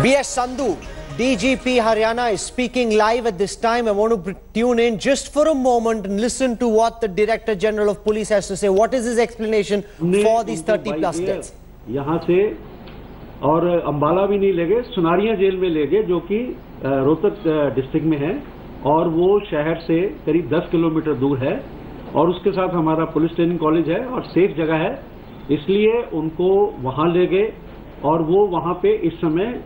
B.S. Sandhu, DGP Haryana, is speaking live at this time. I want to tune in just for a moment and listen to what the Director General of Police has to say. What is his explanation for these 30 plus deaths? यहाँ से और अंबाला भी नहीं ले गए, Sunaria jail में ले गए, जो कि रोहतक डिस्ट्रिक्ट में है और वो शहर से करीब 10 किलोमीटर दूर है और उसके साथ हमारा पुलिस ट्रेनिंग कॉलेज है और सेफ जगह है, इसलिए उनको वहाँ ले गए और वो वहाँ पे इस समय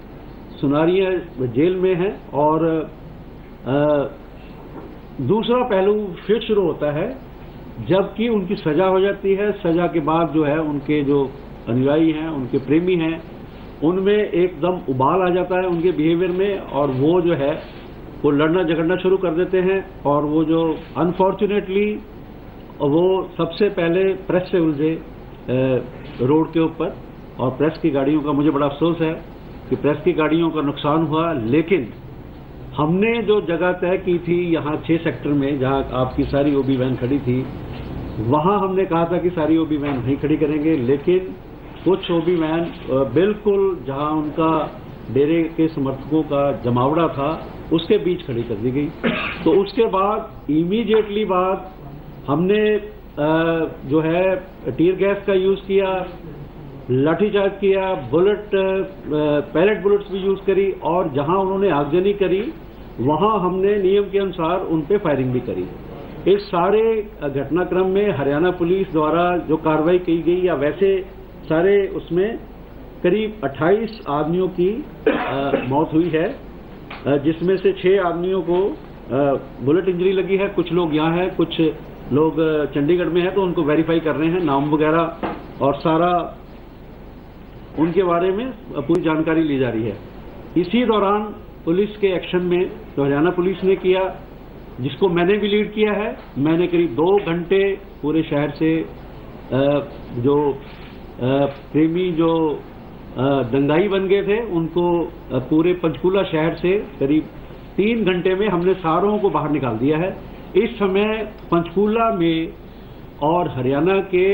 सुनारिया जेल में है। और दूसरा पहलू फिर शुरू होता है जबकि उनकी सजा हो जाती है। सजा के बाद जो है उनके जो अनुयायी हैं, उनके प्रेमी हैं, उनमें एकदम उबाल आ जाता है उनके बिहेवियर में और वो जो है वो लड़ना झगड़ना शुरू कर देते हैं। और वो जो अनफॉर्चुनेटली वो सबसे पहले प्रेस से उलझे रोड के ऊपर और प्रेस की गाड़ियों का मुझे बड़ा अफसोस है कि प्रेस की गाड़ियों का नुकसान हुआ, लेकिन हमने जो जगह तय की थी यहाँ 6 सेक्टर में जहाँ आपकी सारी ओबी वैन खड़ी थी, वहाँ हमने कहा था कि सारी ओबी वैन नहीं खड़ी करेंगे, लेकिन कुछ ओबी वैन बिल्कुल जहाँ उनका डेरे के समर्थकों का जमावड़ा था उसके बीच खड़ी कर दी गई। तो उसके बाद इमीडिएटली बाद हमने जो है टीयर गैस का यूज़ किया, लाठीचार्ज किया, पैलेट बुलेट्स भी यूज़ करी और जहां उन्होंने आगजनी करी वहां हमने नियम के अनुसार उन पे फायरिंग भी करी। इस सारे घटनाक्रम में हरियाणा पुलिस द्वारा जो कार्रवाई की गई या वैसे सारे उसमें करीब 28 आदमियों की मौत हुई है, जिसमें से 6 आदमियों को बुलेट इंजरी लगी है। कुछ लोग यहाँ हैं, कुछ लोग चंडीगढ़ में हैं, तो उनको वेरीफाई कर रहे हैं नाम वगैरह और सारा उनके बारे में पूरी जानकारी ली जा रही है। इसी दौरान पुलिस के एक्शन में जो हरियाणा पुलिस ने किया, जिसको मैंने भी लीड किया है, मैंने करीब 2 घंटे पूरे शहर से जो प्रेमी जो दंगाई बन गए थे उनको पूरे पंचकूला शहर से करीब 3 घंटे में हमने सारों को बाहर निकाल दिया है। इस समय पंचकूला में और हरियाणा के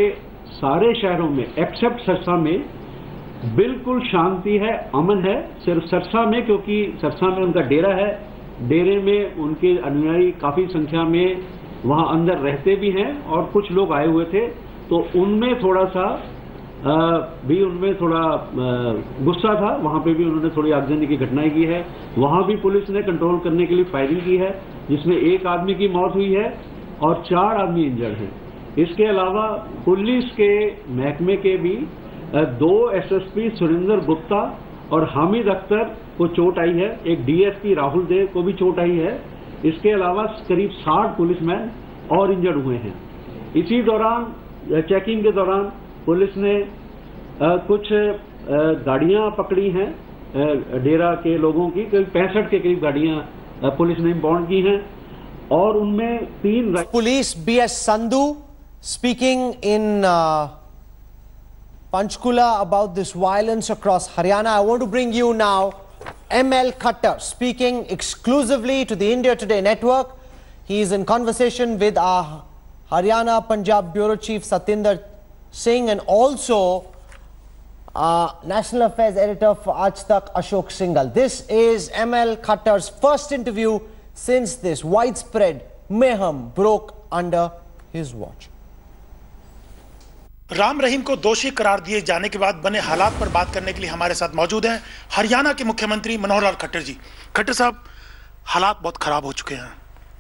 सारे शहरों में एक्सेप्ट सरसा में बिल्कुल शांति है, अमन है। सिर्फ सरसा में, क्योंकि सरसा में उनका डेरा है, डेरे में उनके अनुयायी काफ़ी संख्या में वहाँ अंदर रहते भी हैं और कुछ लोग आए हुए थे, तो उनमें थोड़ा सा उनमें थोड़ा गुस्सा था, वहाँ पे भी उन्होंने थोड़ी आगजनी की घटनाएं की है। वहाँ भी पुलिस ने कंट्रोल करने के लिए फायरिंग की है, जिसमें 1 आदमी की मौत हुई है और 4 आदमी इंजर्ड हैं। इसके अलावा पुलिस के महकमे के भी 2 एसएसपी सुरेंद्र गुप्ता और हामिद अख्तर को चोट आई है, एक डीएसपी राहुल देव को भी चोट आई है। इसके अलावा करीब 60 पुलिसमैन और इंजर्ड हुए हैं। इसी दौरान चेकिंग के दौरान पुलिस ने कुछ गाड़ियां पकड़ी हैं डेरा के लोगों की, करीब 65 के करीब गाड़ियां पुलिस ने इंपाउंड की हैं और उनमें 3 police. B.S. Sandhu speaking in Panchkula about this violence across Haryana. I want to bring you now M.L. Khattar speaking exclusively to the India Today network. He is in conversation with our Haryana Punjab Bureau Chief Satinder Singh and also National Affairs Editor for Aaj Tak Ashok Singhal. This is M.L. Khattar's first interview since this widespread mayhem broke under his watch. Ram Rahim को दोषी करार दिए जाने के बाद बने हालात पर बात करने के लिए हमारे साथ मौजूद हैं हरियाणा के मुख्यमंत्री मनोहर लाल खट्टर जी। खट्टर साहब, हालात बहुत खराब हो चुके हैं।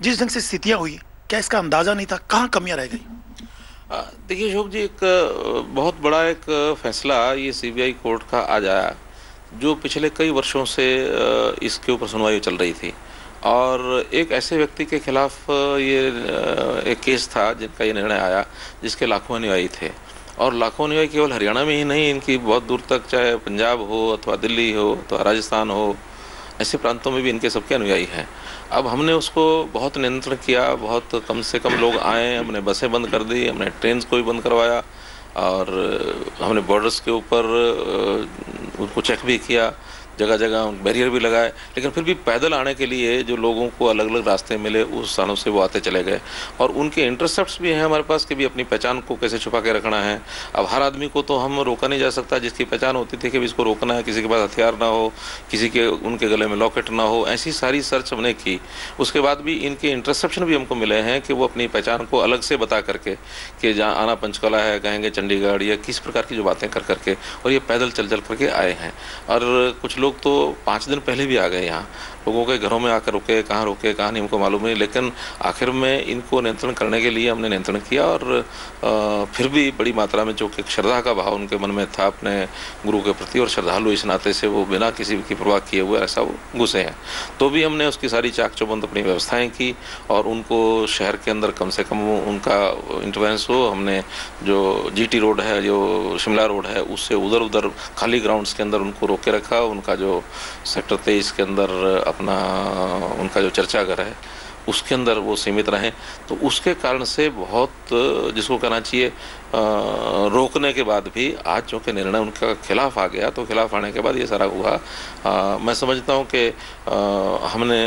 जिस ढंग से स्थितियां हुई, क्या इसका अंदाजा नहीं था? कहां कमियां रह गई? देखिए अशोक जी, एक बहुत बड़ा एक फैसला ये सीबीआई कोर्ट का आज आया, जो पिछले कई वर्षों से इसके ऊपर सुनवाई चल रही थी और एक ऐसे व्यक्ति के खिलाफ ये एक केस था जिनका ये निर्णय आया, जिसके लाखों अनुयायी थे और लाखों अनुयायी केवल हरियाणा में ही नहीं, इनकी बहुत दूर तक, चाहे पंजाब हो अथवा दिल्ली हो अथवा राजस्थान हो, ऐसे प्रांतों में भी इनके सबके अनुयायी हैं। अब हमने उसको बहुत नियंत्रण किया, बहुत कम से कम लोग आए, हमने बसें बंद कर दी, हमने ट्रेन को भी बंद करवाया और हमने बॉर्डर्स के ऊपर उनको चेक भी किया। जगह जगह बैरियर भी लगाए, लेकिन फिर भी पैदल आने के लिए जो लोगों को अलग अलग रास्ते मिले उस स्थानों से वो आते चले गए। और उनके इंटरसेप्ट्स भी हैं हमारे पास कि भी अपनी पहचान को कैसे छुपा के रखना है। अब हर आदमी को तो हम रोका नहीं जा सकता, जिसकी पहचान होती थी कि भी इसको रोकना है, किसी के पास हथियार ना हो, किसी के उनके गले में लॉकेट ना हो, ऐसी सारी सर्च हमने की। उसके बाद भी इनके इंटरसेप्शन भी हमको मिले हैं कि वो अपनी पहचान को अलग से बता करके कि जहाँ आना पंचकुला है कहेंगे चंडीगढ़, या किस प्रकार की जो बातें कर करके, और ये पैदल चल चल करके आए हैं। और कुछ लोग तो 5 दिन पहले भी आ गए यहाँ, लोगों के घरों में आकर रुके, कहाँ नहीं हमको मालूम नहीं, लेकिन आखिर में इनको नियंत्रण करने के लिए हमने नियंत्रण किया। और फिर भी बड़ी मात्रा में जो कि श्रद्धा का भाव उनके मन में था अपने गुरु के प्रति, और श्रद्धालु इस नाते से वो बिना किसी की परवाह किए हुए ऐसा वो घुसे हैं। तो भी हमने उसकी सारी चाक चौबंद अपनी व्यवस्थाएं की, और उनको शहर के अंदर कम से कम उनका इंटरवेंस हो। हमने जो जीटी रोड है, जो शिमला रोड है, उससे उधर खाली ग्राउंड्स के अंदर उनको रोके रखा। उनका जो सेक्टर 23 के अंदर अपना उनका जो चर्चा घर है उसके अंदर वो सीमित रहें। तो उसके कारण से बहुत, जिसको कहना चाहिए, रोकने के बाद भी आज चूँकि निर्णय उनका खिलाफ आ गया, तो खिलाफ आने के बाद ये सारा हुआ। मैं समझता हूँ कि हमने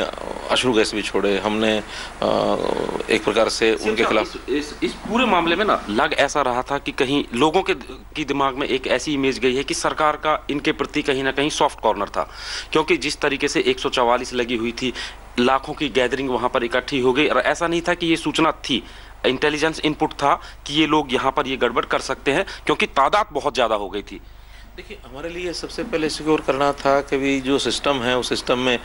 अश्रु गैस भी छोड़े, हमने एक प्रकार से उनके खिलाफ इस पूरे मामले में ना लग ऐसा रहा था कि कहीं लोगों के दिमाग में एक ऐसी इमेज गई है कि सरकार का इनके प्रति कहीं ना कहीं सॉफ्ट कॉर्नर था, क्योंकि जिस तरीके से 144 लगी हुई थी, लाखों की गैदरिंग वहां पर इकट्ठी हो गई, और ऐसा नहीं था कि ये सूचना थी, इंटेलिजेंस इनपुट था कि ये लोग यहाँ पर ये गड़बड़ कर सकते हैं, क्योंकि तादाद बहुत ज़्यादा हो गई थी। देखिए, हमारे लिए सबसे पहले सिक्योर करना था कि भी जो सिस्टम है उस सिस्टम में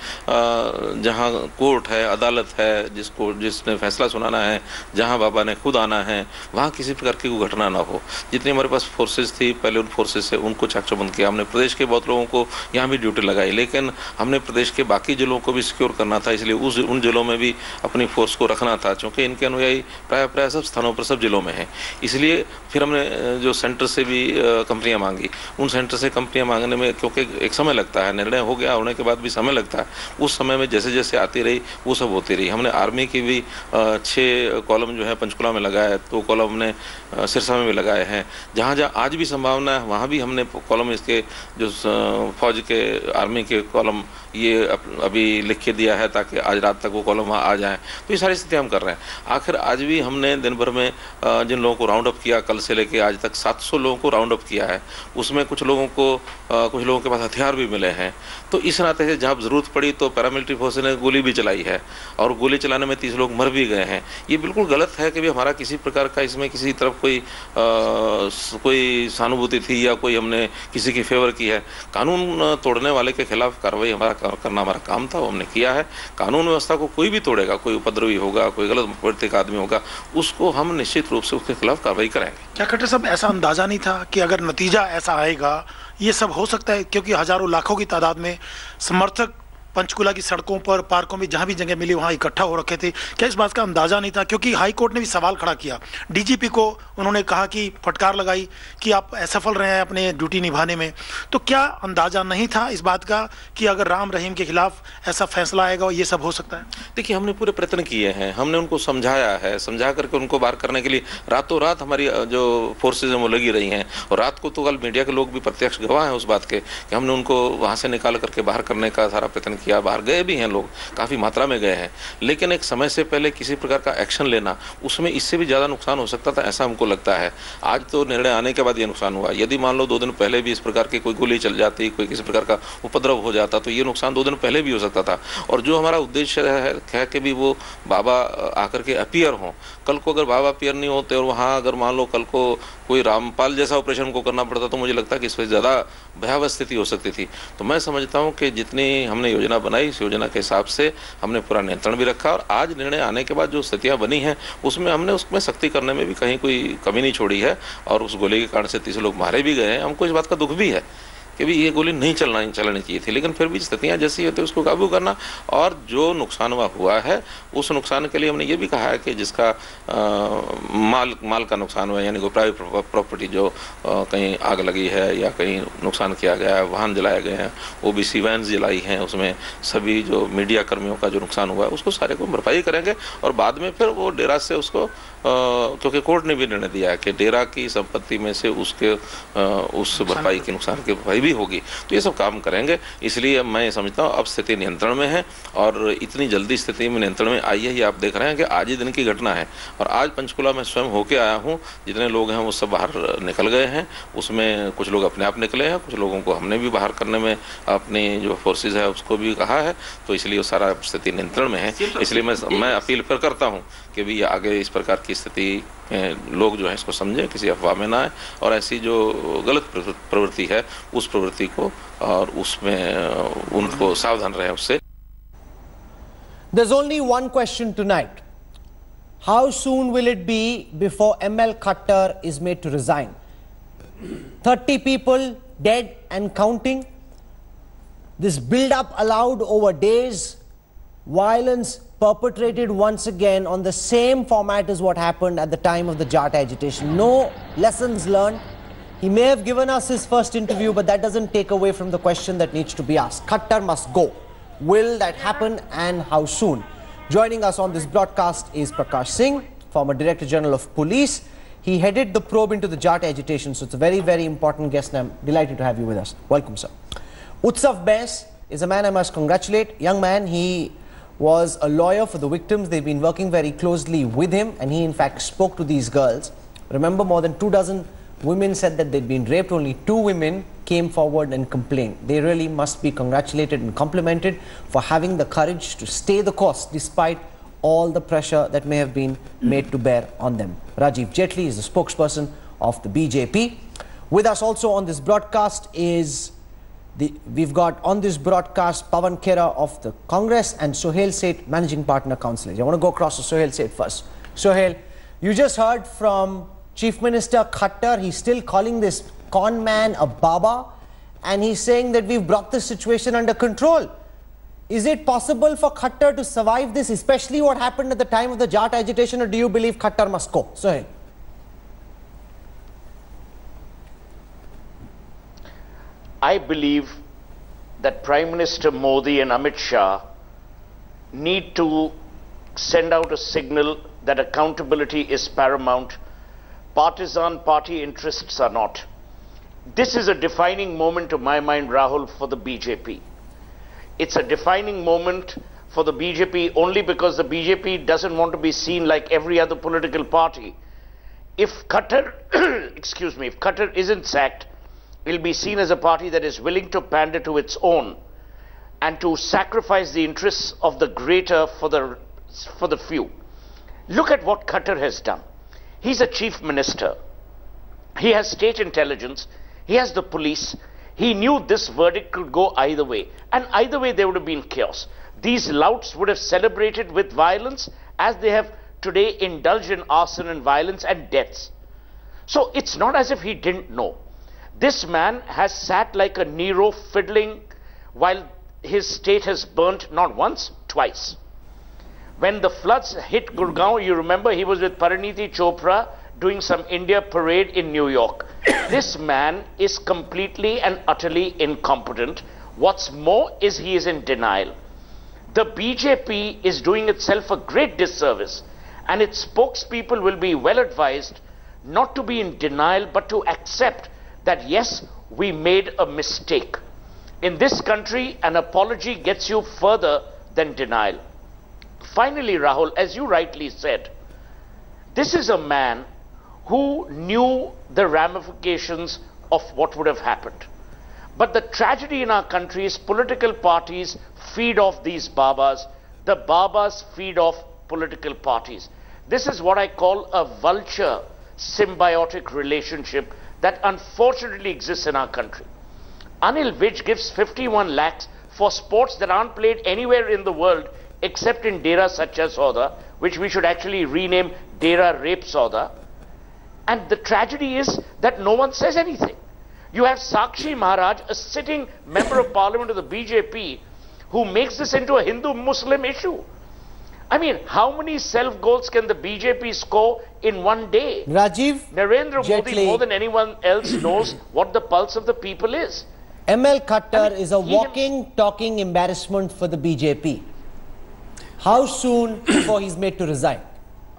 जहाँ कोर्ट है, अदालत है, जिसने फैसला सुनाना है, जहाँ बाबा ने खुद आना है, वहाँ किसी प्रकार की कोई घटना ना हो। जितनी हमारे पास फोर्सेस थी, पहले उन फोर्सेस से उनको चाकचौबंद किया हमने। प्रदेश के बहुत लोगों को यहाँ भी ड्यूटी लगाई, लेकिन हमने प्रदेश के बाकी जिलों को भी सिक्योर करना था, इसलिए उन जिलों में भी अपनी फोर्स को रखना था, क्योंकि इनके अनुयायी प्राय सब स्थानों पर, सब जिलों में हैं। इसलिए फिर हमने जो सेंटर से भी कंपनियाँ मांगी, उन सेंटर से कंपनियां मांगने में, क्योंकि एक समय लगता है, निर्णय हो गया होने के बाद भी समय लगता है, उस समय में जैसे जैसे आती रही वो सब होती रही। हमने आर्मी की भी 6 कॉलम जो है पंचकुला में लगाया है, 2 कॉलम हमने सिरसा में भी लगाए हैं। जहाँ जहाँ आज भी संभावना है वहाँ भी हमने कॉलम, इसके जो फौज के आर्मी के कॉलम ये अभी लिख के दिया है, ताकि आज रात तक वो कॉलम वहाँ आ जाएँ। तो ये सारी स्थिति हम कर रहे हैं। आखिर आज भी हमने दिन भर में जिन लोगों को राउंड अप किया, कल से लेके आज तक 700 लोगों को राउंड अप किया है, उसमें कुछ लोगों के पास हथियार भी मिले हैं। तो इस नाते से जहाँ ज़रूरत पड़ी तो पैरामिलिट्री फोर्स ने गोली भी चलाई है, और गोली चलाने में 30 लोग मर भी गए हैं। ये बिल्कुल गलत है कि भी हमारा किसी प्रकार का इसमें किसी तरफ कोई सहानुभूति थी या कोई हमने किसी की फेवर की है। कानून तोड़ने वाले के खिलाफ कार्रवाई करना हमारा काम था, वो हमने किया है। कानून व्यवस्था को कोई भी तोड़ेगा, कोई उपद्रवी होगा, कोई गलत प्रवृत्ति का आदमी होगा, उसको हम निश्चित रूप से उसके खिलाफ कार्रवाई करेंगे। क्या खट्टर साहब, ऐसा अंदाजा नहीं था कि अगर नतीजा ऐसा आएगा, ये सब हो सकता है? क्योंकि हजारों लाखों की तादाद में समर्थक पंचकुला की सड़कों पर, पार्कों में, जहां भी जगह मिली वहां इकट्ठा हो रखे थे। क्या इस बात का अंदाजा नहीं था? क्योंकि हाई कोर्ट ने भी सवाल खड़ा किया, डीजीपी को उन्होंने कहा कि फटकार लगाई कि आप असफल रहे हैं अपने ड्यूटी निभाने में। तो क्या अंदाजा नहीं था इस बात का कि अगर राम रहीम के खिलाफ ऐसा फैसला आएगा और ये सब हो सकता है? देखिए, हमने पूरे प्रयत्न किए हैं, हमने उनको समझाया है, समझा करके उनको बाहर करने के लिए रातों रात हमारी जो फोर्सेज हैं वो लगी रही हैं। और रात को तो कल मीडिया के लोग भी प्रत्यक्ष गवाह हैं उस बात के कि हमने उनको वहाँ से निकाल करके बाहर करने का सारा प्रयत्न किया। बाहर गए भी हैं लोग, काफ़ी मात्रा में गए हैं, लेकिन एक समय से पहले किसी प्रकार का एक्शन लेना, उसमें इससे भी ज़्यादा नुकसान हो सकता था, ऐसा हमको लगता है। आज तो निर्णय आने के बाद ये नुकसान हुआ। यदि मान लो 2 दिन पहले भी इस प्रकार की कोई गोली चल जाती, कोई किसी प्रकार का उपद्रव हो जाता, तो ये नुकसान 2 दिन पहले भी हो सकता था। और जो हमारा उद्देश्य है कि भी वो बाबा आकर के अपीयर हों, कल को अगर बाबा अपीयर नहीं होते और वहाँ अगर मान लो कल को कोई रामपाल जैसा ऑपरेशन को करना पड़ता, तो मुझे लगता है कि इससे ज़्यादा भयावह स्थिति हो सकती थी। तो मैं समझता हूँ कि जितनी हमने योजना बनाई, इस योजना के हिसाब से हमने पूरा नियंत्रण भी रखा। और आज निर्णय आने के बाद जो स्थितियाँ बनी हैं उसमें हमने उसमें सख्ती करने में भी कहीं कोई कमी नहीं छोड़ी है। और उस गोली के कारण से 30 लोग मारे भी गए हैं। हमको इस बात का दुख भी है कि भी ये गोली नहीं चलानी चाहिए थी, लेकिन फिर भी स्थितियाँ जैसी होती है उसको काबू करना। और जो नुकसान हुआ है उस नुकसान के लिए हमने ये भी कहा है कि जिसका माल का नुकसान हुआ, यानी कोई प्राइवेट प्रॉपर्टी जो कहीं आग लगी है या कहीं नुकसान किया गया है, वाहन जलाए गए हैं, ओबीसी वैन जलाई हैं, उसमें सभी जो मीडिया कर्मियों का जो नुकसान हुआ है उसको सारे को भरपाई करेंगे। और बाद में फिर वो डेरा से उसको, क्योंकि कोर्ट ने भी निर्णय दिया है कि डेरा की संपत्ति में से उसके उस भरपाई के नुकसान की भरपाई भी भी होगी तो ये सब काम करेंगे। इसलिए मैं समझता हूँ अब स्थिति नियंत्रण में है और इतनी जल्दी स्थिति में नियंत्रण में आई है ये आप देख रहे हैं कि आज ही दिन की घटना है। और आज पंचकुला में स्वयं होके आया हूँ, जितने लोग हैं वो सब बाहर निकल गए हैं, उसमें कुछ लोग अपने आप निकले हैं, कुछ लोगों को हमने भी बाहर करने में अपनी जो फोर्सेज है उसको भी कहा है, तो इसलिए वो सारा स्थिति नियंत्रण में है। इसलिए मैं अपील फिर करता हूँ कि भी आगे इस प्रकार की स्थिति लोग जो है इसको समझें, किसी अफवाह में ना आए और ऐसी जो गलत प्रवृत्ति है उस प्रवृत्ति को और उसमें उनको सावधान रहे उससे। There's only one question tonight. How soon will it be before ML Khattar is made to resign? 30 people dead and counting. This build-up allowed over days. Violence perpetrated once again on the same format as what happened at the time of the Jat agitation. No lessons learned. He may have given us his first interview, but that doesn't take away from the question that needs to be asked. Khattar must go. Will that happen and how soon? Joining us on this broadcast is Prakash Singh, former Director General of Police. He headed the probe into the Jat agitation, so it's a very, very important guest, and I'm delighted to have you with us. Welcome, sir. Utsav Bais is a man I must congratulate. Young man, he was a lawyer for the victims. They've been working very closely with him, and he in fact spoke to these girls. Remember, more than 24 women said that they'd been raped. Only 2 women came forward and complained. They really must be congratulated and complimented for having the courage to stay the course despite all the pressure that may have been made to bear on them. Rajiv Jaitley is the spokesperson of the BJP. With us also on this broadcast is we've got on this broadcast Pawan Khera of the Congress and Sohail Seth, Managing Partner, Council. I want to go across to Sohail Seth first. Sohail, you just heard from Chief Minister Khattar. He's still calling this con man a Baba, and he's saying that we've brought the situation under control. Is it possible for Khattar to survive this, especially what happened at the time of the Jat agitation, or do you believe Khattar must go? Sohail. I believe that Prime Minister Modi and Amit Shah need to send out a signal that accountability is paramount. Partisan party interests are not. This is a defining moment to my mind, Rahul, for the BJP. It's a defining moment for the BJP only because the BJP doesn't want to be seen like every other political party. If Khattar, excuse me, if Khattar isn't sacked, it'll be seen as a party that is willing to pander to its own and to sacrifice the interests of the greater for the few. Look at what Khattar has done. He's a chief minister. He has state intelligence. He has the police. He knew this verdict could go either way. And either way, there would have been chaos. These louts would have celebrated with violence as they have today indulged in arson and violence and deaths. So it's not as if he didn't know. This man has sat like a Nero fiddling while his state has burnt not once, twice. When the floods hit Gurgaon, you remember he was with Pariniti Chopra doing some India parade in New York. This man is completely and utterly incompetent. What's more is he is in denial. The BJP is doing itself a great disservice, and its spokespeople will be well advised not to be in denial but to accept that yes, we made a mistake. In this country, an apology gets you further than denial. Finally, Rahul, as you rightly said, this is a man who knew the ramifications of what would have happened. But the tragedy in our country is political parties feed off these Babas. The Babas feed off political parties. This is what I call a vulture symbiotic relationship that unfortunately exists in our country. Anil Vij gives 51 lakhs for sports that aren't played anywhere in the world except in Dera Sacha Sauda, which we should actually rename Dera Rape Sauda. And the tragedy is that no one says anything. You have Sakshi Maharaj, a sitting member of parliament of the BJP, who makes this into a Hindu-Muslim issue. I mean, how many self-goals can the BJP score in one day? Rajiv Narendra Modi, Jaitley, more than anyone else, knows what the pulse of the people is. ML Khattar is a walking, talking embarrassment for the BJP. How soon before he's made to resign?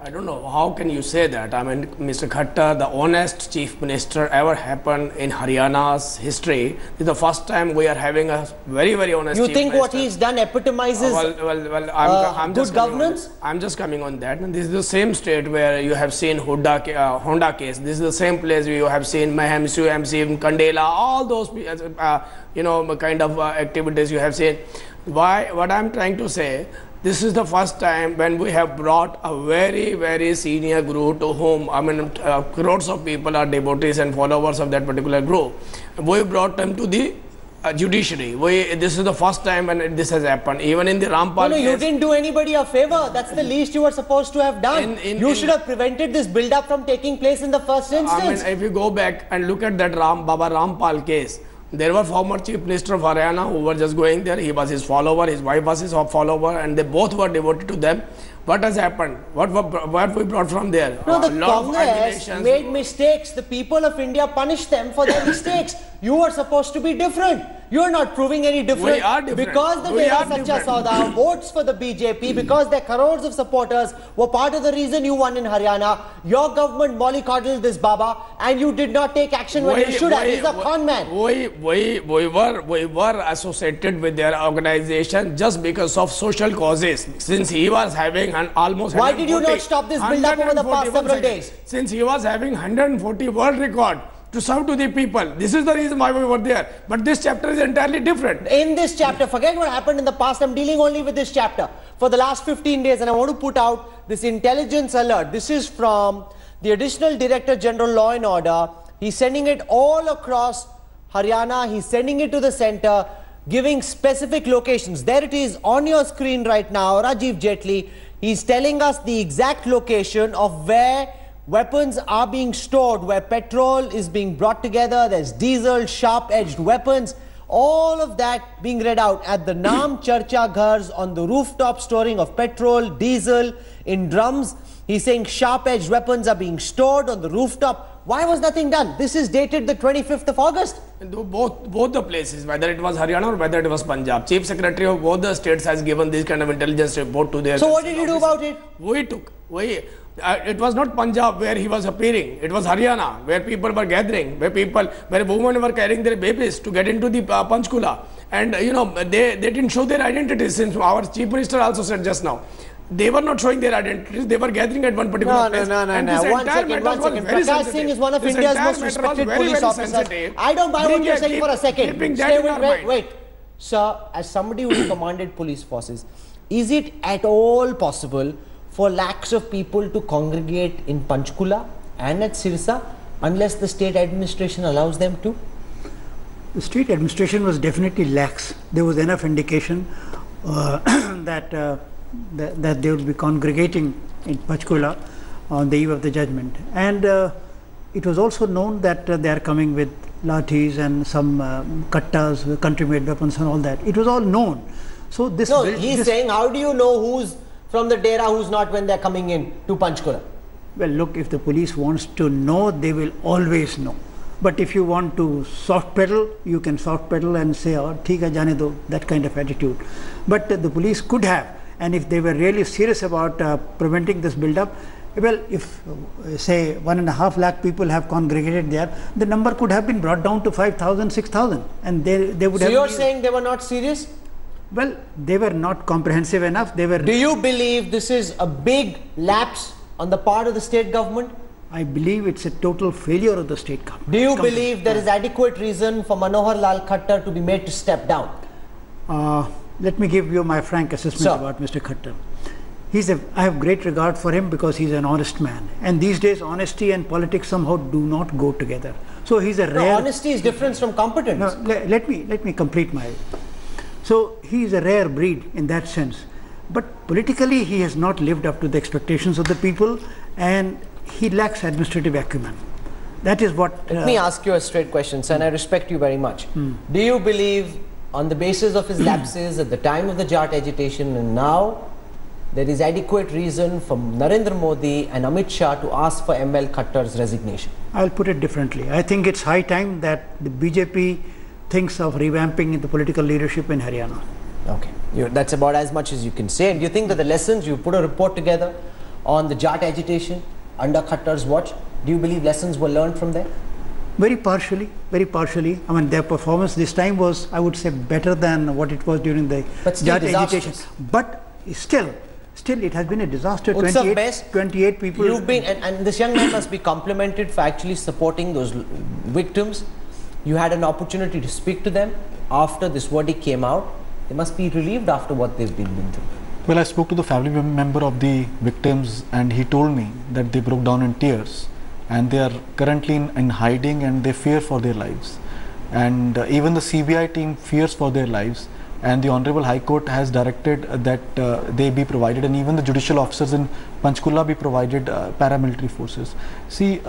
I don't know, how can you say that? I mean, Mr. Khattar, the honest chief minister ever happened in Haryana's history. This is the first time we are having a very, very honest chief minister. You think what he's done epitomizes I'm good governance? I'm just coming on that. And this is the same state where you have seen Honda case. This is the same place where you have seen Maham, SUMC, Kandela, all those, kind of activities you have seen. What I'm trying to say, this is the first time when we have brought a very, very senior group to whom, crores of people are devotees and followers of that particular group. We brought them to the judiciary. This is the first time when this has happened. Even in the Rampal case. You didn't do anybody a favor. That's the least you were supposed to have done. You should have prevented this build-up from taking place in the first instance. If you go back and look at that Baba Rampal case, there were former Chief Minister of Haryana who were just going there. He was his follower, his wife was his follower, and they both were devoted to them. What has happened? What we brought from there? No, the Congress made mistakes. The people of India punished them for their mistakes. You were supposed to be different. You are not proving any different. We are different. Because the Dera Sacha Sauda votes for the BJP, because their crores of supporters were part of the reason you won in Haryana. Your government mollycoddled this Baba, and you did not take action when you should have. He's a con man. We were associated with their organization just because of social causes. Since he was having almost. Why did you not stop this build-up over the past several days? Since he was having 140 world record to serve to the people. This is the reason why we were there. But this chapter is entirely different. In this chapter, forget what happened in the past. I'm dealing only with this chapter for the last 15 days, and I want to put out this intelligence alert. This is from the Additional Director General Law and Order. He's sending it all across Haryana. He's sending it to the center, giving specific locations. There it is on your screen right now, Rajiv Jaitley. He's telling us the exact location of where weapons are being stored, where petrol is being brought together, there's diesel, sharp-edged weapons, all of that being read out at the Naam Charcha Ghars on the rooftop, storing of petrol, diesel in drums. He's saying sharp-edged weapons are being stored on the rooftop. Why was nothing done? This is dated the 25th of August. Both the places, whether it was Haryana or whether it was Punjab, Chief Secretary of both the states has given this kind of intelligence report to their... So what did you do about it? It was not Punjab where he was appearing. It was Haryana where people were gathering, where women were carrying their babies to get into the Panchkula. And they didn't show their identities, since our Chief Minister also said just now. They were not showing their identities. They were gathering at one particular place. No. One second. Prakash Singh is one of India's most respected police officers. I don't buy what you're saying for a second. Wait. Sir, as somebody who commanded police forces, is it at all possible for lakhs of people to congregate in Panchkula and at Sirsa unless the state administration allows them to? The state administration was definitely lax. There was enough indication that they would be congregating in Panchkula on the eve of the judgment. And it was also known that they are coming with lathis and some kattas, country-made weapons and all that. It was all known. So this... No, he's saying, how do you know who's from the Dera, who's not, when they're coming in to Panchkula? Well, look, if the police wants to know, they will always know. But if you want to soft pedal, you can soft pedal and say, oh, theek hai, jaane do, that kind of attitude. But the police could have, and if they were really serious about preventing this build-up, well, if say 1.5 lakh people have congregated there, the number could have been brought down to 5,000, 6,000, and they would have... So you're saying they were not serious? Well, they were not comprehensive enough. They were... Do you believe this is a big lapse on the part of the state government? I believe it's a total failure of the state government. Do you believe there is adequate reason for Manohar Lal Khattar to be made to step down? Let me give you my frank assessment about Mr. Khattar. I have great regard for him because he's an honest man. And these days, honesty and politics somehow do not go together. So he's a rare... No, honesty is different from competence. No, let me complete my... So he is a rare breed in that sense. But politically, he has not lived up to the expectations of the people, and he lacks administrative acumen. That is what... Let me ask you a straight question, sir, and I respect you very much. Do you believe, on the basis of his lapses at the time of the Jat agitation and now, there is adequate reason for Narendra Modi and Amit Shah to ask for ML Khattar's resignation? I'll put it differently. I think it's high time that the BJP thinks of revamping the political leadership in Haryana. Okay, that's about as much as you can say. And do you think that the lessons, you put a report together on the Jat agitation under Khattar's watch. Do you believe lessons were learned from there? Very partially, very partially. I mean, their performance this time was, I would say, better than what it was during the Jat agitation. But still it has been a disaster. 28 people. You've been, and this young man must be complimented for actually supporting those victims. You had an opportunity to speak to them after this verdict came out. They must be relieved after what they've been through. Well, I spoke to the family member of the victims, and he told me that they broke down in tears, and they are currently in hiding, and they fear for their lives. And even the CBI team fears for their lives, and the Honorable High Court has directed that they be provided, and even the judicial officers in Panchkula be provided paramilitary forces. See,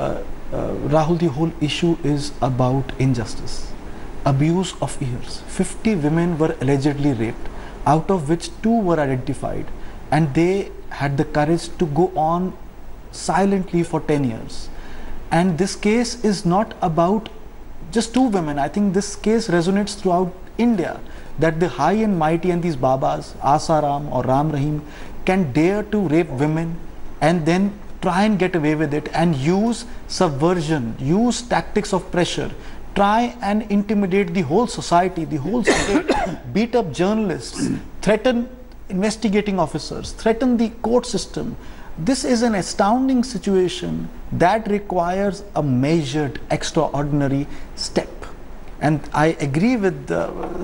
Rahul, the whole issue is about injustice, abuse of years. 50 women were allegedly raped, out of which 2 were identified, and they had the courage to go on silently for 10 years. And this case is not about just 2 women. I think this case resonates throughout India, that the high and mighty and these Babas, Asaram or Ram Rahim, can dare to rape women and then try and get away with it and use subversion, use tactics of pressure, try and intimidate the whole society, the whole state, beat up journalists, threaten investigating officers, threaten the court system. This is an astounding situation that requires a measured, extraordinary step. And I agree with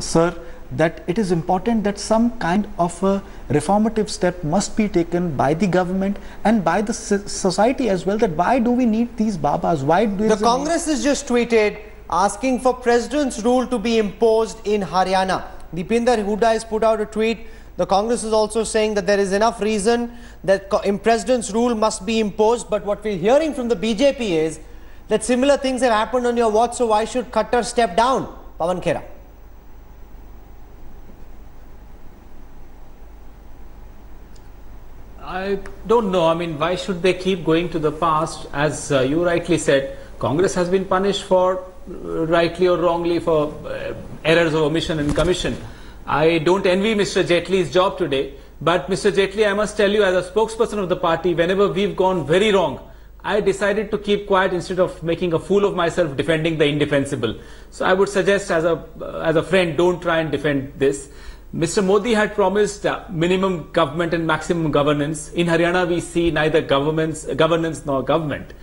Sir that it is important that some kind of a reformative step must be taken by the government and by the society as well. That why do we need these Babas? Why do the Congress has just tweeted asking for President's rule to be imposed in Haryana. Deepinder Hooda has put out a tweet. The Congress is also saying that there is enough reason that President's rule must be imposed. But what we're hearing from the BJP is that similar things have happened on your watch, so why should Khattar step down? Pawan Khera. I don't know. I mean, why should they keep going to the past? As you rightly said, Congress has been punished for, rightly or wrongly, for errors of omission and commission. I don't envy Mr. Jaitley's job today, but Mr. Jaitley, I must tell you, as a spokesperson of the party, whenever we've gone very wrong, I decided to keep quiet instead of making a fool of myself defending the indefensible. So I would suggest as a friend, don't try and defend this. Mr. Modi had promised minimum government and maximum governance. In Haryana, we see neither governance nor government.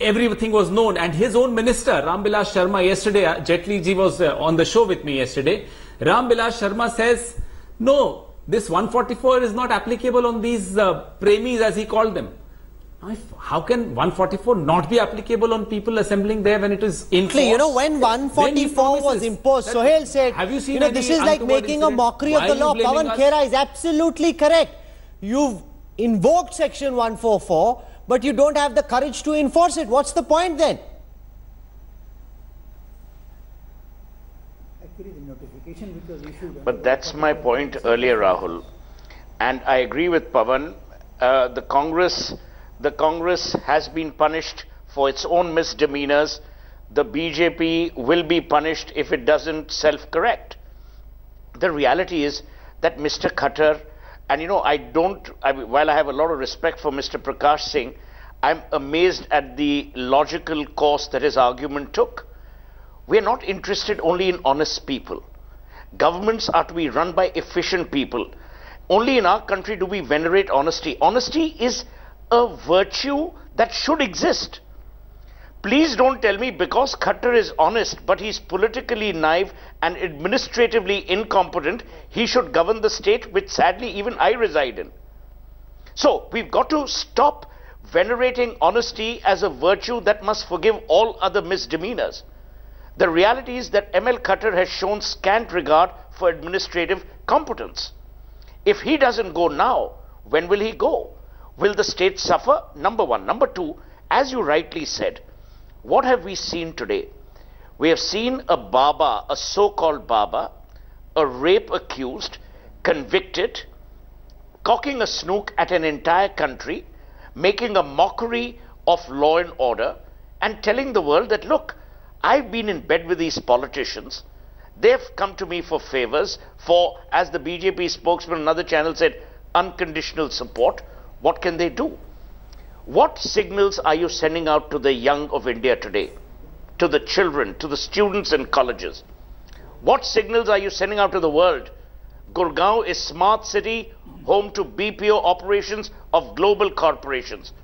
Everything was known, and his own minister, Ram Bilas Sharma, yesterday, Jaitley ji was on the show with me yesterday. Ram Bilas Sharma says, no, this 144 is not applicable on these premies, as he called them. How can 144 not be applicable on people assembling there when it is in force? You know, when 144 was imposed, Sohail said, have you seen this is like making a mockery of the law. Pawan Khera is absolutely correct. You've invoked section 144, but you don't have the courage to enforce it. What's the point then? Actually, the notification which was issued. But that's my point earlier, Rahul. And I agree with Pawan. The Congress has been punished for its own misdemeanors. The BJP will be punished if it doesn't self-correct. The reality is that Mr. Khattar, and you know, while I have a lot of respect for Mr. Prakash Singh, I'm amazed at the logical course that his argument took. We're not interested only in honest people. Governments are to be run by efficient people. Only in our country do we venerate honesty. Honesty is a virtue that should exist. Please don't tell me because Khattar is honest, but he's politically naive and administratively incompetent, he should govern the state, which sadly even I reside in. So we've got to stop venerating honesty as a virtue that must forgive all other misdemeanors. The reality is that ML Khattar has shown scant regard for administrative competence. If he doesn't go now, when will he go? Will the state suffer? Number one. Number two, as you rightly said, what have we seen today? We have seen a Baba, a so-called Baba, a rape accused, convicted, cocking a snook at an entire country, making a mockery of law and order, and telling the world that, look, I've been in bed with these politicians. They've come to me for favors, for, as the BJP spokesman on another channel said, unconditional support. what can they do? What signals are you sending out to the young of India today? To the children, to the students in colleges? What signals are you sending out to the world? Gurgaon is smart city, home to BPO operations of global corporations.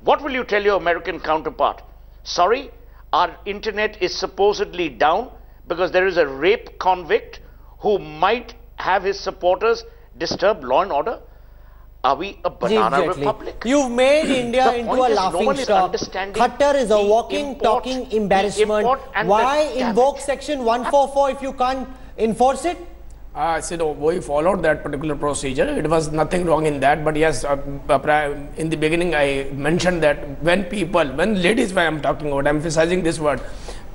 What will you tell your American counterpart? Sorry, our internet is supposedly down because there is a rape convict who might have his supporters disturb law and order? Are we a banana republic? You've made India into a laughing stock. Khattar is a walking, talking embarrassment. Why invoke section 144 if you can't enforce it? We followed that particular procedure. It was nothing wrong in that. But yes, in the beginning I mentioned that when ladies, when I'm talking about, I'm emphasizing this word,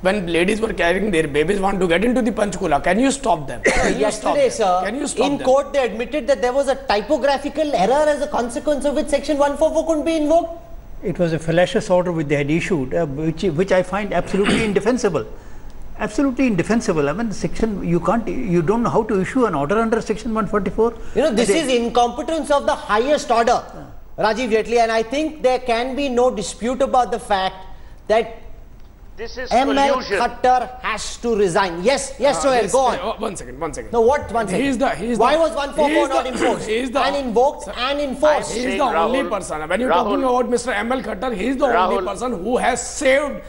when ladies were carrying their babies want to get into the Panchkula, can you stop them? Yesterday, sir, in court they admitted that there was a typographical error as a consequence of which section 144 couldn't be invoked. It was a fallacious order which they had issued, which I find absolutely indefensible. Absolutely indefensible. I mean, you don't know how to issue an order under section 144. You know, this is incompetence of the highest order, Rajiv Jaitley, and I think there can be no dispute about the fact that this is ML collusion. Khattar has to resign. Yes, Sohail, go on. One second. No, what? 1 second. Why was 144 not imposed? And invoked and enforced? He is the only person. When you're talking about Mr. ML Khattar, he is the only person who has saved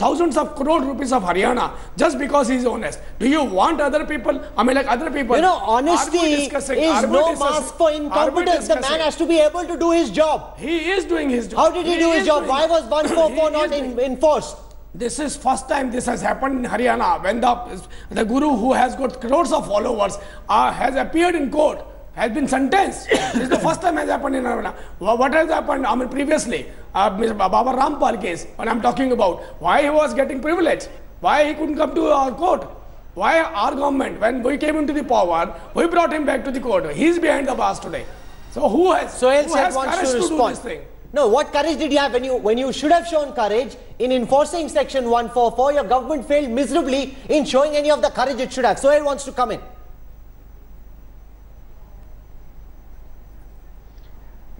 thousands of crore rupees of Haryana just because he is honest. Do you want other people? I mean, like other people. You know, honesty is no mask for incompetence. The man has to be able to do his job. He is doing his job. How did he do his job? Why was 144 not enforced? This is first time this has happened in Haryana when the guru who has got crores of followers has appeared in court, has been sentenced. This is the first time has happened in Haryana. What has happened? I mean, previously, Mr. Baba Rampal case, when I'm talking about, why he was getting privilege, why he couldn't come to our court, why our government, when we came into the power, we brought him back to the court. He's behind the bars today. So who has courage to do this thing? No, what courage did you have when you should have shown courage in enforcing section 144? Your government failed miserably in showing any of the courage it should have. Sohail wants to come in.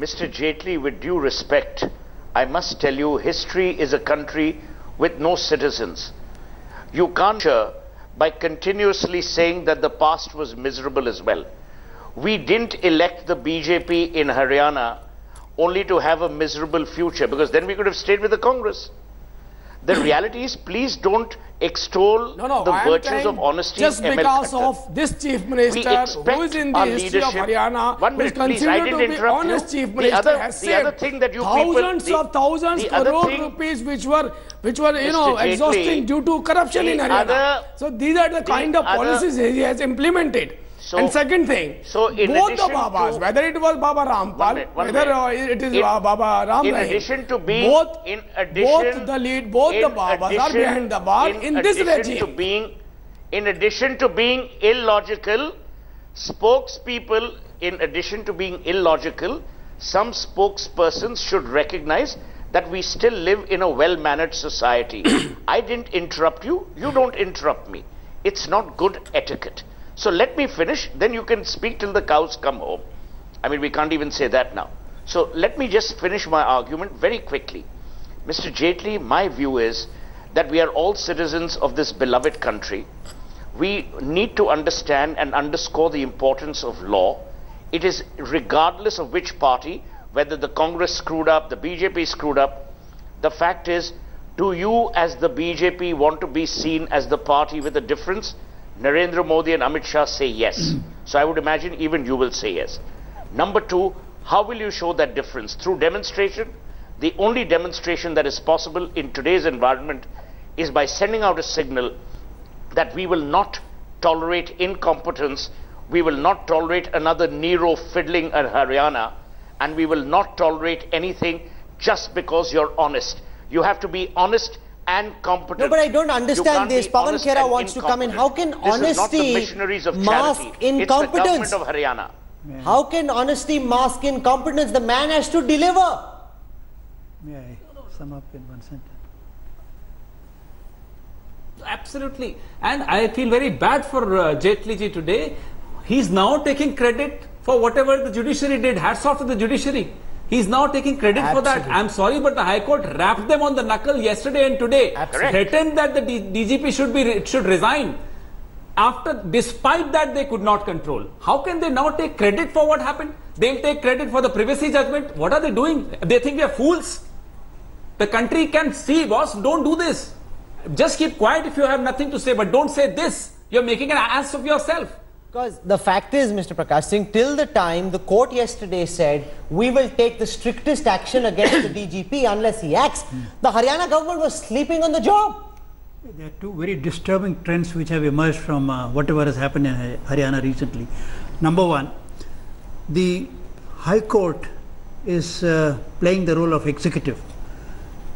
Mr. Jaitley, with due respect, I must tell you, history is a country with no citizens. You can't by continuously saying that the past was miserable as well. We didn't elect the BJP in Haryana only to have a miserable future, because then we could have stayed with the Congress. The reality is, please don't extol the virtues of honesty. Just because of this chief minister who is in the history of Haryana, who is considered to be honest chief minister, has saved thousands of crore rupees which were exhausting due to corruption in Haryana. So these are the kind of policies he has implemented. And second thing, both the Babas, whether it was Baba Rampal, whether it is Baba Ram Rahim, both the Babas are behind the bar in this regime. In addition to being illogical, spokespeople, some spokespersons should recognize that we still live in a well-mannered society. I didn't interrupt you, you don't interrupt me. It's not good etiquette. So let me finish, then you can speak till the cows come home. I mean, we can't even say that now. So let me just finish my argument very quickly. Mr. Jaitley, my view is that we are all citizens of this beloved country. We need to understand and underscore the importance of law. It is regardless of which party, whether the Congress screwed up, the BJP screwed up. The fact is, do you as the BJP want to be seen as the party with a difference? Narendra Modi and Amit Shah say yes. So I would imagine even you will say yes. Number two, how will you show that difference? Through demonstration? The only demonstration that is possible in today's environment is by sending out a signal that we will not tolerate incompetence, we will not tolerate another Nero fiddling in Haryana, and we will not tolerate anything just because you're honest. You have to be honest and competent. No, but I don't understand this. Pawan Khera wants to come in. How can honesty mask incompetence? It's the government of Haryana. How can honesty mask incompetence? The man has to deliver. May I sum up in one sentence? Absolutely. And I feel very bad for Jaitley ji today. He's now taking credit for whatever the judiciary did. Hats off to the judiciary. He's now taking credit for that. I'm sorry, but the High Court rapped them on the knuckle yesterday and today. Threatened that the DGP should resign. Despite that, they could not control. How can they now take credit for what happened? They'll take credit for the privacy judgment. What are they doing? They think we are fools. The country can see, boss, don't do this. Just keep quiet if you have nothing to say, but don't say this. You're making an ass of yourself. Because the fact is, Mr. Prakash Singh, till the time the court yesterday said, we will take the strictest action against the DGP unless he acts, the Haryana government was sleeping on the job. There are two very disturbing trends which have emerged from whatever has happened in Haryana recently. Number one, the High Court is playing the role of executive.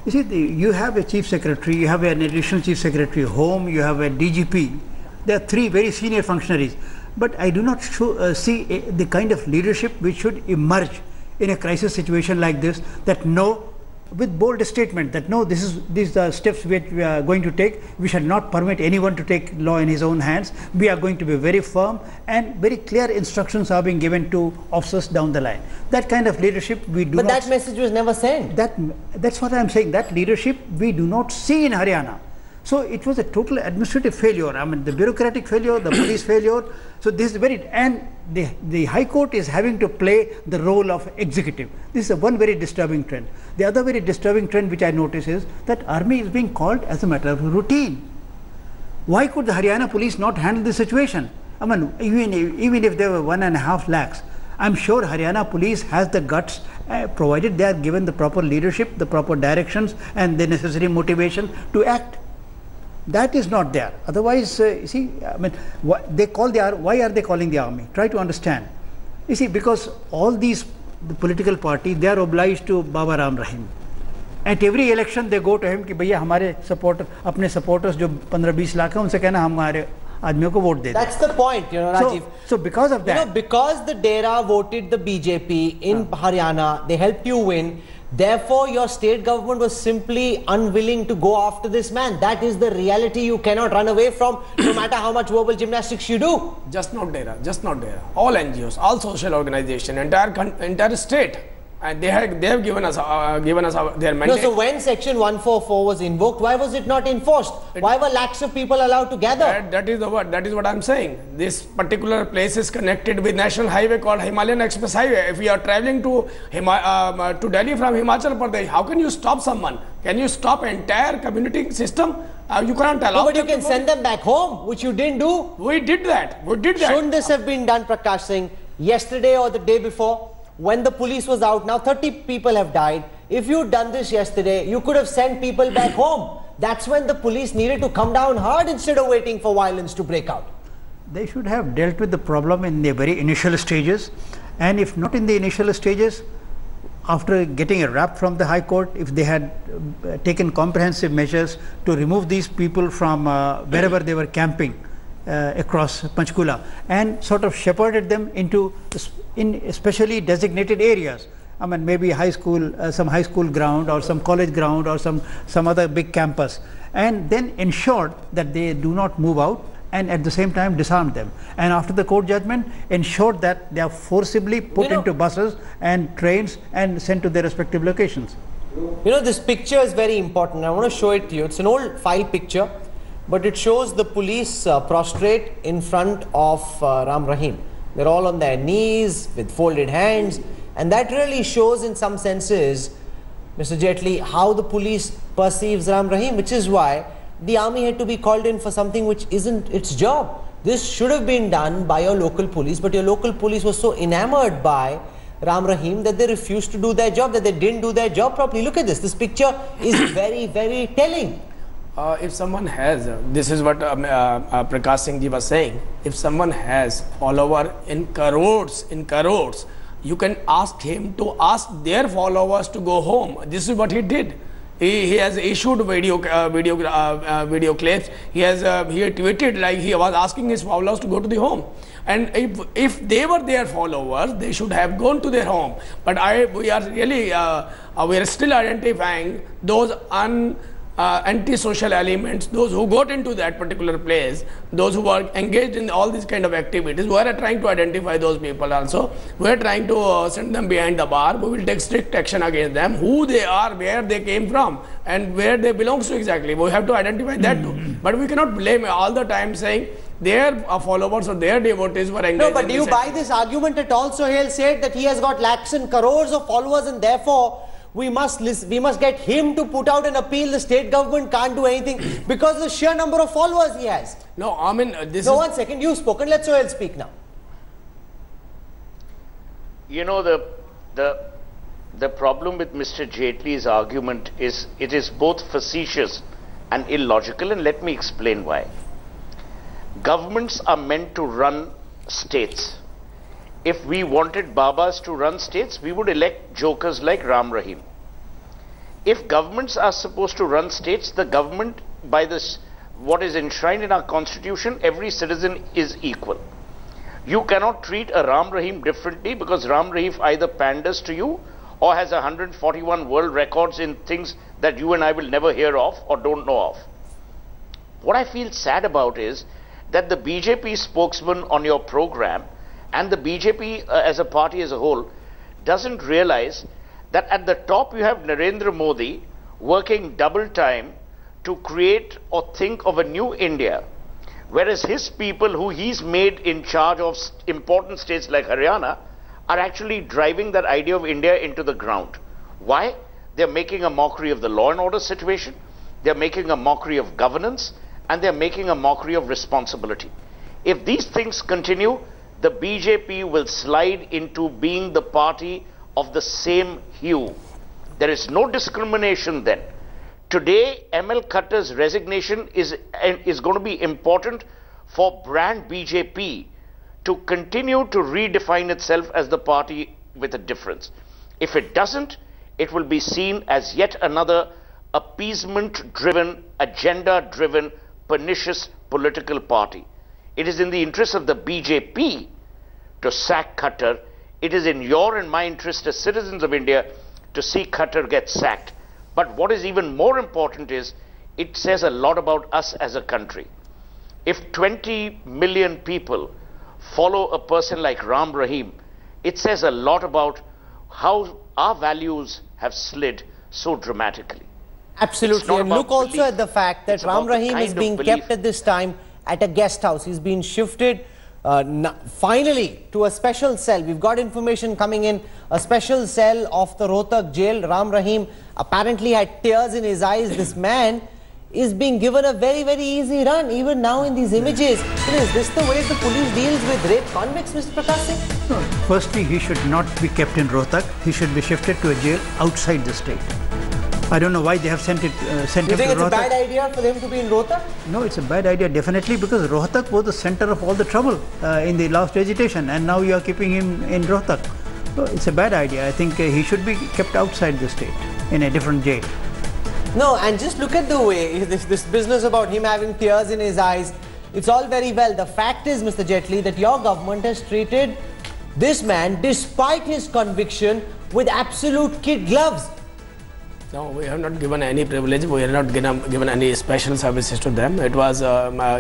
You see, you have a Chief Secretary, you have an additional Chief Secretary Home, you have a DGP. There are three very senior functionaries. But I do not see the kind of leadership which should emerge in a crisis situation like this, that no, with bold statement that no, these are steps which we are going to take. We shall not permit anyone to take law in his own hands. We are going to be very firm, and very clear instructions are being given to officers down the line. That kind of leadership we do not. But that message was never sent. That's what I am saying. That leadership we do not see in Haryana. So it was a total administrative failure. I mean, the bureaucratic failure, the police failure. So this is and the High Court is having to play the role of executive. This is one very disturbing trend. The other very disturbing trend which I notice is that army is being called as a matter of routine. Why could the Haryana police not handle the situation? I mean, even if there were 1.5 lakhs, I'm sure Haryana police has the guts, provided they are given the proper leadership, the proper directions, and the necessary motivation to act. That is not there. Otherwise, you see, I mean, why are they calling the army? Try to understand. You see, because all these the political party, they are obliged to Baba Ram Rahim. At every election, they go to him कि भैया हमारे अपने supporters जो 15-20 लाख हैं, उनसे कहना हमारे आदमियों को vote they. That's the point, Rajiv. So because of that, because the Dera voted the BJP in Haryana, they helped you win. Therefore, your state government was simply unwilling to go after this man. That is the reality you cannot run away from, no matter how much verbal gymnastics you do. Just not Dera, just not Dera. All NGOs, all social organizations, entire state, and they have given us their mandate. No, so when Section 144 was invoked, why was it not enforced? Why were lakhs of people allowed to gather? That is the word. That is what I'm saying. This particular place is connected with national highway called Himalayan Express Highway. If we are traveling to Delhi from Himachal Pradesh, how can you stop someone? Can you stop entire community system? You can't allow. No, but you can send them back home, which you didn't do. We did that. We did that. Shouldn't this have been done, Prakash Singh, yesterday or the day before? When the police was out, now 30 people have died. If you'd done this yesterday, you could have sent people back home. That's when the police needed to come down hard instead of waiting for violence to break out. They should have dealt with the problem in the very initial stages. And if not in the initial stages, after getting a rap from the High Court, if they had taken comprehensive measures to remove these people from wherever they were camping, across Panchkula, and sort of shepherded them into especially designated areas. I mean, maybe some high school ground or some college ground or some other big campus, and then ensured that they do not move out, and at the same time disarmed them. And after the court judgment, ensured that they are forcibly put into buses and trains and sent to their respective locations. This picture is very important. I want to show it to you. It's an old file picture, but it shows the police prostrate in front of Ram Rahim. They're all on their knees with folded hands, and that really shows in some senses, Mr. Jaitley, how the police perceives Ram Rahim, which is why the army had to be called in for something which isn't its job. This should have been done by your local police, but your local police was so enamored by Ram Rahim that they refused to do their job, that they didn't do their job properly. Look at this. This picture is very, very telling. If someone has, this is what Prakash Singh ji was saying, if someone has follower in crores, you can ask him to ask their followers to go home. This is what he did. He has issued video clips. He tweeted like he was asking his followers to go to the home. And if they were their followers, they should have gone to their home. But we are still identifying those anti-social elements, those who got into that particular place, those who are engaged in all these kind of activities, we are trying to identify those people also. We are trying to send them behind the bar. We will take strict action against them, who they are, where they came from, and where they belong to exactly. We have to identify that too. But we cannot blame all the time saying their followers or their devotees were engaged. No, but do you buy this argument at all? So he'll say that he has got lakhs and crores of followers and therefore we must get him to put out an appeal. The state government can't do anything because of the sheer number of followers he has. No, I mean, this no, 1 second, you've spoken. Let Sohail speak now. You know, the problem with Mr. Jaitley's argument is it is both facetious and illogical, and let me explain why. Governments are meant to run states. If we wanted Babas to run states, we would elect jokers like Ram Rahim. If governments are supposed to run states, the government, by this, what is enshrined in our constitution, every citizen is equal. You cannot treat a Ram Rahim differently because Ram Rahim either panders to you or has 141 world records in things that you and I will never hear of or don't know of. What I feel sad about is that the BJP spokesman on your program and the BJP as a party as a whole doesn't realize that at the top you have Narendra Modi working double time to create or think of a new India, whereas his people who he's made in charge of important states like Haryana are actually driving that idea of India into the ground. Why? They're making a mockery of the law and order situation, they're making a mockery of governance, and they're making a mockery of responsibility. If these things continue, the BJP will slide into being the party of the same hue. There is no discrimination then. Today, ML Khattar's resignation is going to be important for brand BJP to continue to redefine itself as the party with a difference. If it doesn't, it will be seen as yet another appeasement-driven, agenda-driven, pernicious political party. It is in the interest of the BJP to sack Khattar. It is in your and my interest as citizens of India to see Khattar get sacked. But what is even more important is it says a lot about us as a country. If 20 million people follow a person like Ram Rahim, it says a lot about how our values have slid so dramatically. Absolutely, and look also at the fact that Ram Rahim is being kept at this time at a guest house. He's been shifted finally to a special cell. We've got information coming in, a special cell of the Rohtak jail. Ram Rahim apparently had tears in his eyes. This man is being given a very, very easy run, even now in these images. Is this the way the police deals with rape convicts, Mr. Prakash Singh? No, firstly, he should not be kept in Rohtak. He should be shifted to a jail outside the state. I don't know why they have sent him to Rohtak. You think it's a bad idea for him to be in Rohtak? No, it's a bad idea definitely, because Rohtak was the center of all the trouble in the last agitation, and now you are keeping him in Rohtak. So it's a bad idea. I think he should be kept outside the state in a different jail. No, and just look at the way this business about him having tears in his eyes. It's all very well. The fact is, Mr. Jaitley, that your government has treated this man, despite his conviction, with absolute kid gloves. No, we have not given any privilege. We have not given any special services to them. It was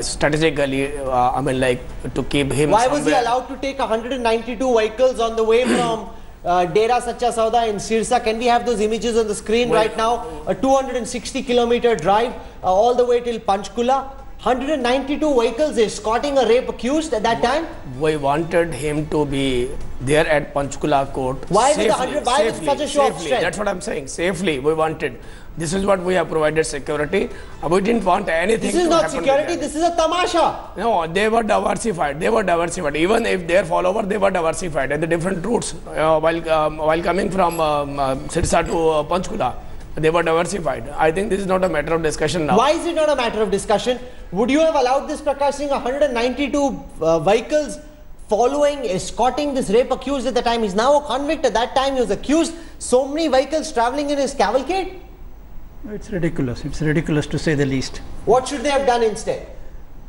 strategically, I mean, like to keep him. Why was he allowed to take 192 vehicles on the way from Dera Sacha Sauda in Sirsa? Can we have those images on the screen right now? A 260-kilometer drive all the way till Panchkula. 192 vehicles escorting a rape accused at that time? We wanted him to be there at Panchkula court. Why with such a show of strength? That's what I'm saying. Safely, we wanted. This is what we have provided security. We didn't want anything. This is not security, this is a tamasha. No, they were diversified. They were diversified. Even if their follower, they were diversified at the different routes while coming from Sirsa to Panchkula. They were diversified. I think this is not a matter of discussion now. Why is it not a matter of discussion? Would you have allowed this Prakash Singh 192 vehicles following, escorting this rape accused at the time? He's now a convict. At that time he was accused. So many vehicles travelling in his cavalcade? It's ridiculous. It's ridiculous to say the least. What should they have done instead?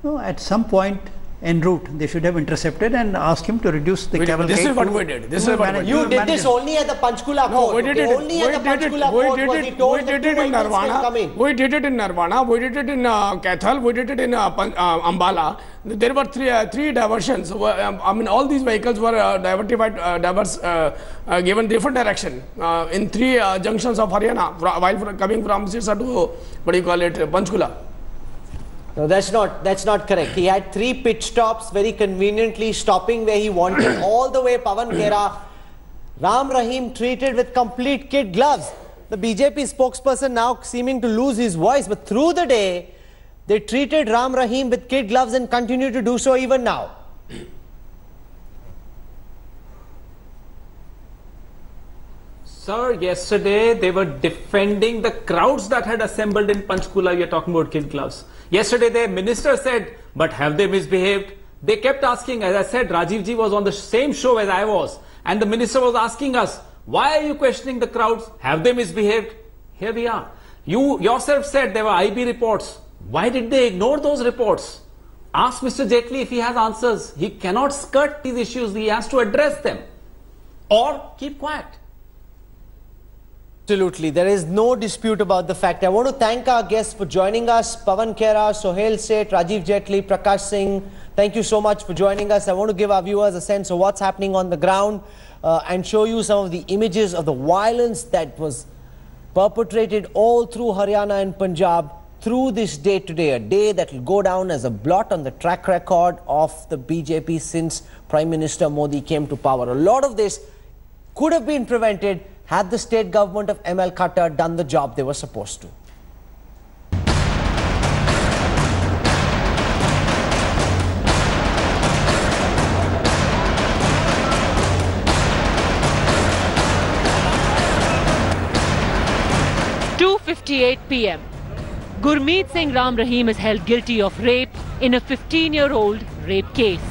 No, at some point en route. They should have intercepted and asked him to reduce the cavalcade. This is what we did. This is what we did. You did this only at the Panchkula court. We did it. Only at the Panchkula court was he told the two vehicles can come in. We did it in Nirvana. We did it in Kathal. We did it in Ambala. There were three diversions. I mean, all these vehicles were given different direction in three junctions of Haryana while coming from Sirsa to Panchkula. No, that's not correct. He had 3 pit stops, very conveniently stopping where he wanted all the way. Pawan Khera, Ram Rahim treated with complete kid gloves. The BJP spokesperson now seeming to lose his voice, but through the day, they treated Ram Rahim with kid gloves and continue to do so even now. Sir, yesterday they were defending the crowds that had assembled in Panchkula. We are talking about kid gloves. Yesterday the minister said, but have they misbehaved? They kept asking, as I said, Rajiv ji was on the same show as I was. And the minister was asking us, why are you questioning the crowds? Have they misbehaved? Here we are. You yourself said there were IB reports. Why did they ignore those reports? Ask Mr. Jaitley if he has answers. He cannot skirt these issues. He has to address them. Or keep quiet. Absolutely. There is no dispute about the fact. I want to thank our guests for joining us. Pawan Khera, Sohail Seth, Rajiv Jaitley, Prakash Singh. Thank you so much for joining us. I want to give our viewers a sense of what's happening on the ground and show you some of the images of the violence that was perpetrated all through Haryana and Punjab through this day today, a day that will go down as a blot on the track record of the BJP since Prime Minister Modi came to power. A lot of this could have been prevented had the state government of ML Khattar done the job they were supposed to. (2:58 p.m.) Gurmeet Ram Rahim is held guilty of rape in a 15-year-old rape case.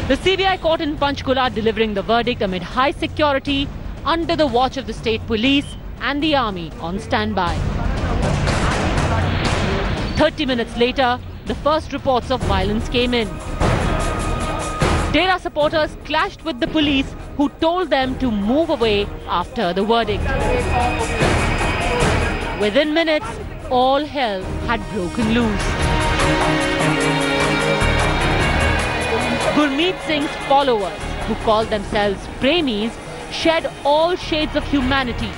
The CBI court in Panchkula delivering the verdict amid high security under the watch of the state police and the army on standby. 30 minutes later, the first reports of violence came in. Dera supporters clashed with the police who told them to move away after the verdict. Within minutes, all hell had broken loose. Gurmeet Singh's followers, who call themselves Premis, shed all shades of humanity,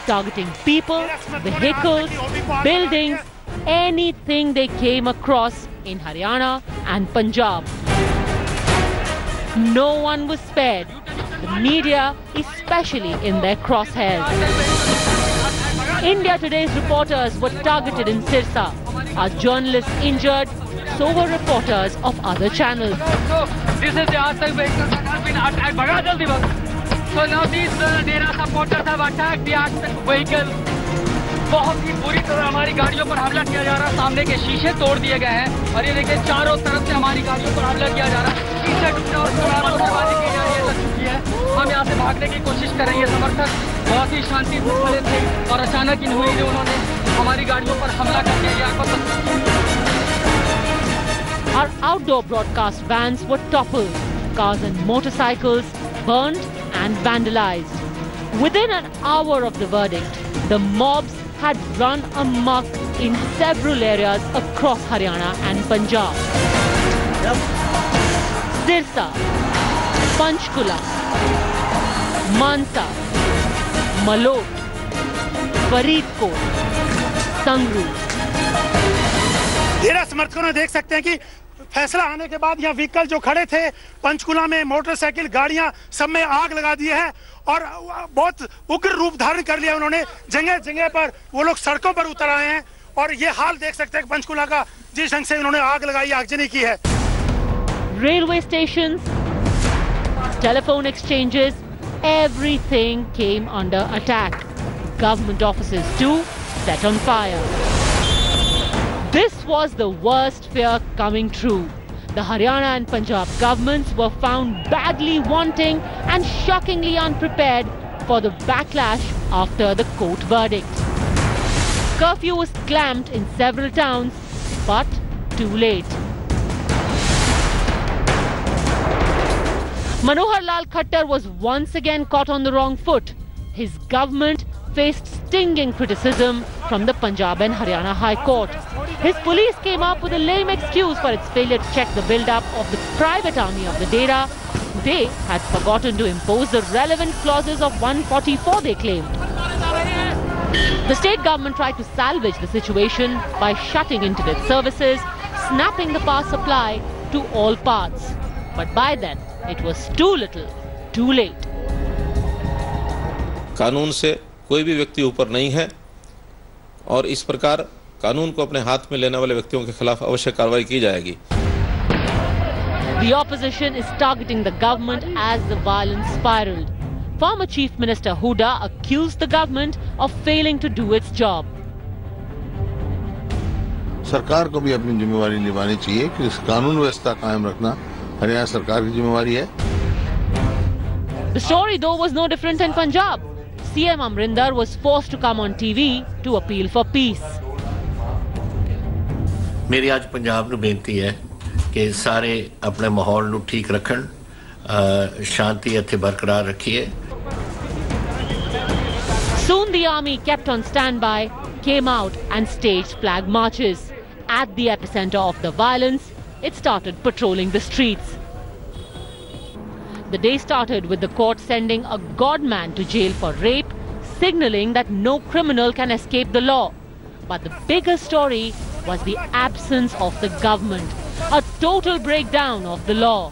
targeting people, vehicles, buildings, anything they came across in Haryana and Punjab. No one was spared, the media especially in their crosshairs. India Today's reporters were targeted in Sirsa. Our journalists injured, so were reporters of other channels. This is the arson vehicle that has been attacked. So now these Dera supporters have attacked the arson vehicle. बहुत ही बुरी तरह हमारी गाड़ियों पर हमला किया जा रहा है. सामने के शीशे तोड़ दिए गए हैं और ये देखिए चारों तरफ से हमारी गाड़ियों पर हमला किया जा रहा है. शीशे टूटे और तोड़फोड़ की जा रही है, लग चुकी है. हम यहाँ से भागने की कोशिश कर रहे हैं. समर्थक बहुत ही शांति से खड़े थे और अचानक इन हुई उन्होंने हमारी गाड़ियों पर हमला कर दिया. Our outdoor broadcast vans were toppled, cars and motorcycles burned and vandalized. Within an hour of the verdict, the mobs had run amok in several areas across Haryana and Punjab. Sirsa, Panchkula, Mansa, Malot, Faridkot, Sangru. डेरा समर्थकों ने देख सकते हैं कि फैसला आने के बाद यहाँ व्हीकल जो खड़े थे पंचकुला में मोटरसाइकिल गाड़ियां सब में आग लगा दी है और बहुत उग्र रूप धारण कर लिया उन्होंने. जगह जगह पर वो लोग सड़कों पर उतर आए हैं और ये हाल देख सकते हैं पंचकुला का जिस ढंग से उन्होंने आग लगाई, आगजनी की है. Railway stations, telephone exchanges, everything came under attack. Government offices too set on fire. This was the worst fear coming true. The Haryana and Punjab governments were found badly wanting and shockingly unprepared for the backlash after the court verdict. Curfew was clamped in several towns, but too late. Manohar Lal Khattar was once again caught on the wrong foot. His government faced stinging criticism from the Punjab and Haryana High Court. His police came up with a lame excuse for its failure to check the build-up of the private army of the Dera. They had forgotten to impose the relevant clauses of 144, they claimed. The state government tried to salvage the situation by shutting internet services, snapping the power supply to all parts. But by then, it was too little, too late. कानून से कोई भी व्यक्ति ऊपर नहीं है और इस प्रकार कानून को अपने हाथ में लेने वाले व्यक्तियों के खिलाफ अवश्य कार्रवाई की जाएगी. The opposition is targeting the government as the violence spiraled. Former Chief Minister Huda accused the government of failing to do its job. सरकार को भी अपनी जिम्मेवारी निभानी चाहिए कि इस कानून व्यवस्था कायम रखना हरियाणा सरकार की जिम्मेवारी है. The story though was no different in Punjab. CM Amrinder was forced to come on TV to appeal for peace. मेरी आज पंजाब ਨੂੰ ਬੇਨਤੀ ਹੈ ਕਿ ਸਾਰੇ ਆਪਣੇ ਮਾਹੌਲ ਨੂੰ ਠੀਕ ਰੱਖਣ, ਸ਼ਾਂਤੀ ਇੱਥੇ ਬਰਕਰਾਰ ਰੱਖੀਏ. Soon the army kept on standby, came out and staged flag marches. At the epicenter of the violence, it started patrolling the streets. The day started with the court sending a godman to jail for rape, signaling that no criminal can escape the law. But the bigger story was the absence of the government, a total breakdown of the law.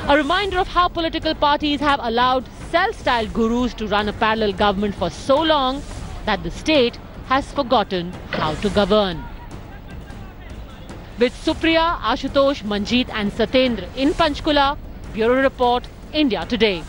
A reminder of how political parties have allowed self-styled gurus to run a parallel government for so long that the state has forgotten how to govern. With Supriya, Ashutosh, Manjeet and Satyendra in Panchkula, Bureau Report, India Today.